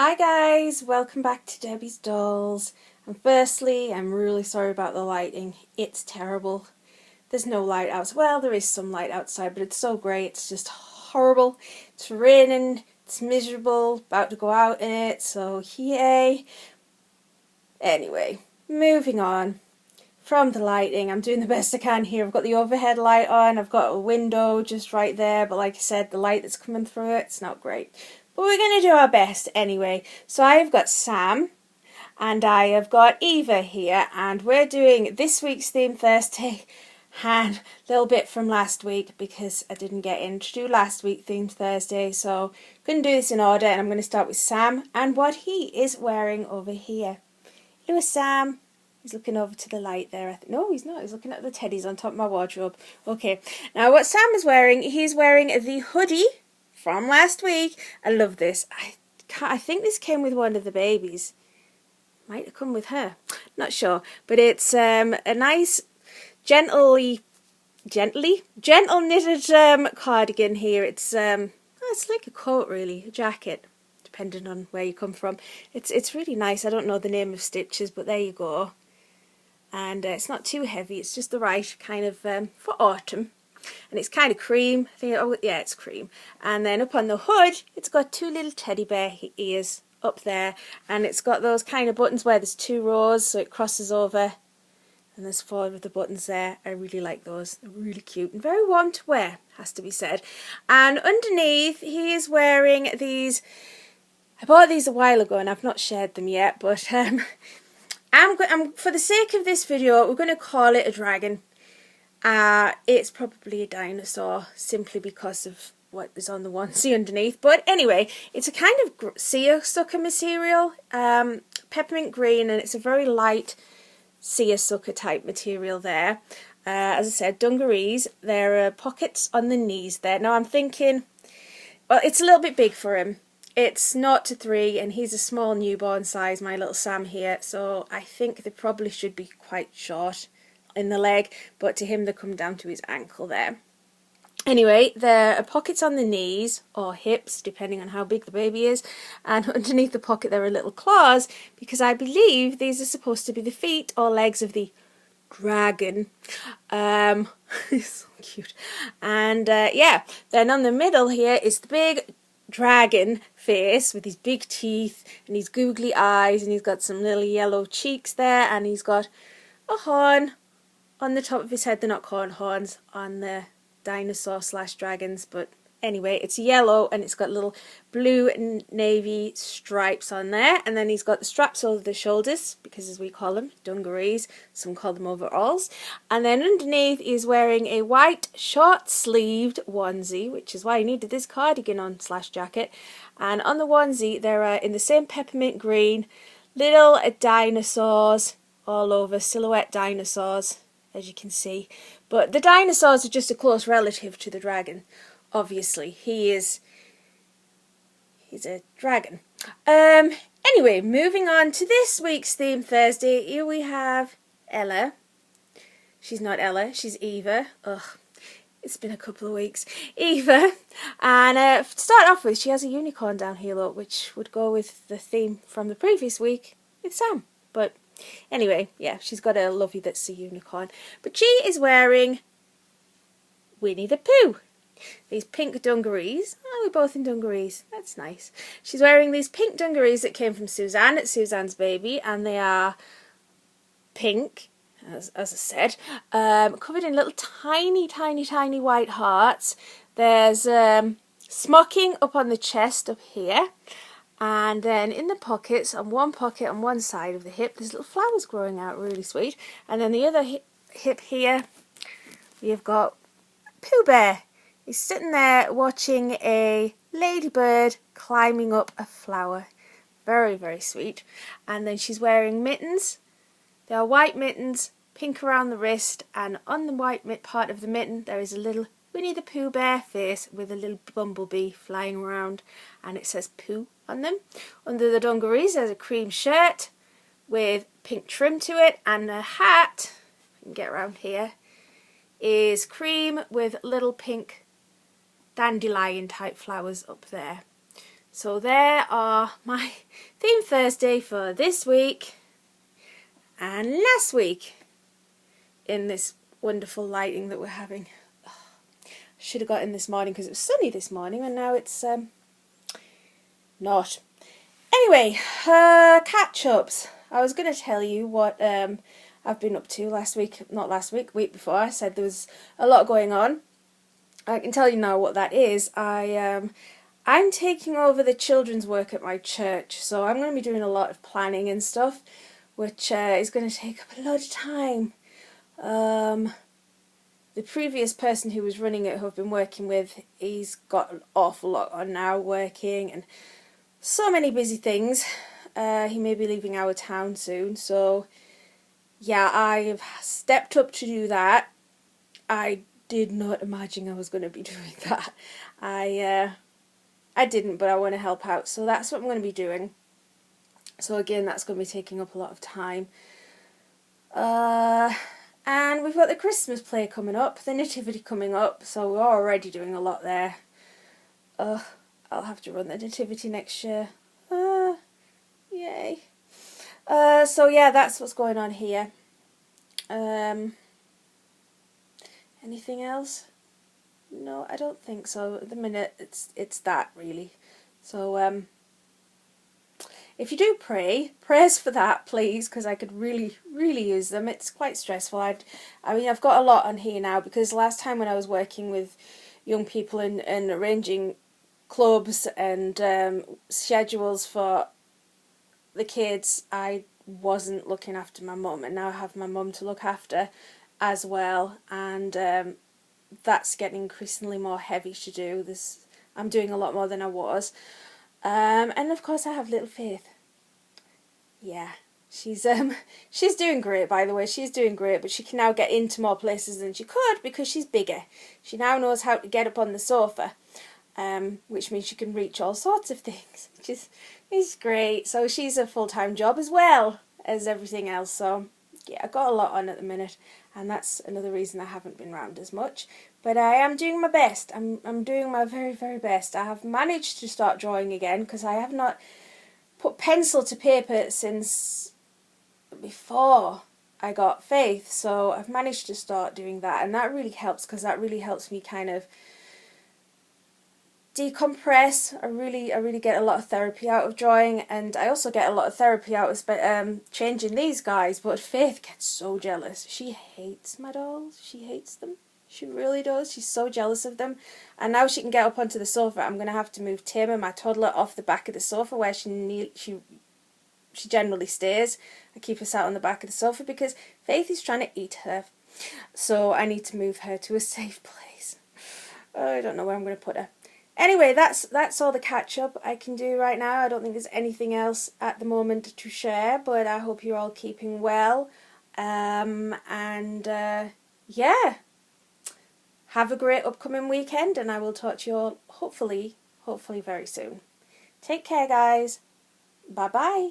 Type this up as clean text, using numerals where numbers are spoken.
Hi guys, welcome back to Debbie's Dolls. And firstly, I'm really sorry about the lighting. It's terrible. There's no light out. Well, there is some light outside, but it's so grey. It's just horrible. It's raining. It's miserable. About to go out in it. So yay. Anyway, moving on from the lighting. I'm doing the best I can here. I've got the overhead light on. I've got a window just right there. But like I said, the light that's coming through it's not great. But we're going to do our best anyway. So I have got Sam and I have got Eva here, and we're doing this week's theme Thursday and a little bit from last week because I didn't get in to do last week theme Thursday, so I'm going to do this in order, and I'm going to start with Sam and what he is wearing over here. Hello Sam. He's looking over to the light there. No, he's not. He's looking at the teddies on top of my wardrobe. Okay, now what Sam is wearing, he's wearing the hoodie from last week. I love this. I think this came with one of the babies. Might have come with her. Not sure. But it's a nice, gentle knitted cardigan here. It's like a coat really, a jacket, depending on where you come from. It's really nice. I don't know the name of stitches, but there you go. And it's not too heavy. It's just the right kind of for autumn. And it's kind of cream. I think, oh yeah, it's cream. And then up on the hood, it's got two little teddy bear ears up there, and it's got those kind of buttons where there's two rows, so it crosses over, and there's four of the buttons there. I really like those. They're really cute and very warm to wear, has to be said. And underneath, he is wearing these. I bought these a while ago, and I've not shared them yet, but for the sake of this video, we're going to call it a dragon. It's probably a dinosaur simply because of what is on the onesie underneath. But anyway, it's a kind of seersucker material, peppermint green, and it's a very light seersucker type material there. As I said, dungarees. There are pockets on the knees there. Now I'm thinking, well, it's a little bit big for him. It's 0 to 3 and he's a small newborn size, my little Sam here, so I think they probably should be quite short in the leg, but to him they come down to his ankle there. Anyway, there are pockets on the knees or hips, depending on how big the baby is, and underneath the pocket there are little claws, because I believe these are supposed to be the feet or legs of the dragon. It's so cute. And yeah, then on the middle here is the big dragon face with his big teeth and his googly eyes, and he's got some little yellow cheeks there, and he's got a horn on the top of his head. They're not called horns on the dinosaur / dragons, but anyway, it's yellow and it's got little blue and navy stripes on there, and then he's got the straps over the shoulders, because as we call them, dungarees, some call them overalls, and then underneath he's wearing a white short sleeved onesie, which is why he needed this cardigan on / jacket, and on the onesie there are, in the same peppermint green, little dinosaurs all over, silhouette dinosaurs, as you can see. But the dinosaurs are just a close relative to the dragon. Obviously, he's a dragon. Anyway, moving on to this week's theme Thursday. Here we have Ella. She's not Ella, she's Eva. Ugh, it's been a couple of weeks. Eva. And to start off with, she has a unicorn down here, look, which would go with the theme from the previous week with Sam. But anyway, yeah, she's got a lovey that's a unicorn. But she is wearing Winnie the Pooh. These pink dungarees. Oh, we're both in dungarees. That's nice. She's wearing these pink dungarees that came from Suzanne at Suzanne's Baby, and they are pink, as I said, covered in little tiny white hearts. There's smocking up on the chest up here. And then in the pockets, on one pocket on one side of the hip, there's little flowers growing out, really sweet. And then the other hip here, we've got Pooh Bear. He's sitting there watching a ladybird climbing up a flower. Very sweet. And then she's wearing mittens. They are white mittens, pink around the wrist, and on the white part of the mitten there is a little Winnie the Pooh Bear face with a little bumblebee flying around, and it says Pooh on them. Under the dungarees there's a cream shirt with pink trim to it, and a hat, if you can get around here, is cream with little pink dandelion type flowers up there. So there are my theme Thursday for this week and last week in this wonderful lighting that we're having. Oh, should have got in this morning because it was sunny this morning, and now it's not. Anyway, catch-ups. I was going to tell you what I've been up to week before. I said there was a lot going on. I can tell you now what that is. I'm taking over the children's work at my church, so I'm going to be doing a lot of planning and stuff, which is going to take up a lot of time. The previous person who was running it, who I've been working with, he's got an awful lot on now, working and so many busy things. He may be leaving our town soon, so yeah, I've stepped up to do that. I did not imagine I was going to be doing that. I didn't, but I want to help out, so that's what I'm going to be doing. So again, that's going to be taking up a lot of time. And we've got the Christmas play coming up, the nativity coming up, so we're already doing a lot there. I'll have to run the nativity next year. Yay. So yeah, that's what's going on here. Anything else? No, I don't think so. At the minute, it's that really. So if you do prayers for that, please, because I could really use them. It's quite stressful. I mean, I've got a lot on here now because last time when I was working with young people and arranging clubs and schedules for the kids, I wasn't looking after my mum, and now I have my mum to look after as well, and that's getting increasingly more heavy to do. I'm doing a lot more than I was, and of course I have little Faith. Yeah, she's doing great, by the way. She's doing great, but she can now get into more places than she could because she's bigger. She now knows how to get up on the sofa, which means she can reach all sorts of things, which is great. So she's a full-time job as well as everything else. So yeah, I've got a lot on at the minute, and that's another reason I haven't been round as much. But I am doing my best. I'm doing my very, very best. I have managed to start drawing again because I have not put pencil to paper since before I got Faith. So I've managed to start doing that, and that really helps because that really helps me kind of decompress. I really get a lot of therapy out of drawing, and I also get a lot of therapy out of changing these guys. But Faith gets so jealous. She hates my dolls. She hates them. She really does. She's so jealous of them. And now she can get up onto the sofa. I'm going to have to move Tamer, my toddler, off the back of the sofa where she generally stays. I keep her sat on the back of the sofa because Faith is trying to eat her. So I need to move her to a safe place. I don't know where I'm going to put her. Anyway, that's all the catch-up I can do right now. I don't think there's anything else at the moment to share, but I hope you're all keeping well. Yeah, have a great upcoming weekend, and I will talk to you all hopefully very soon. Take care, guys. Bye-bye.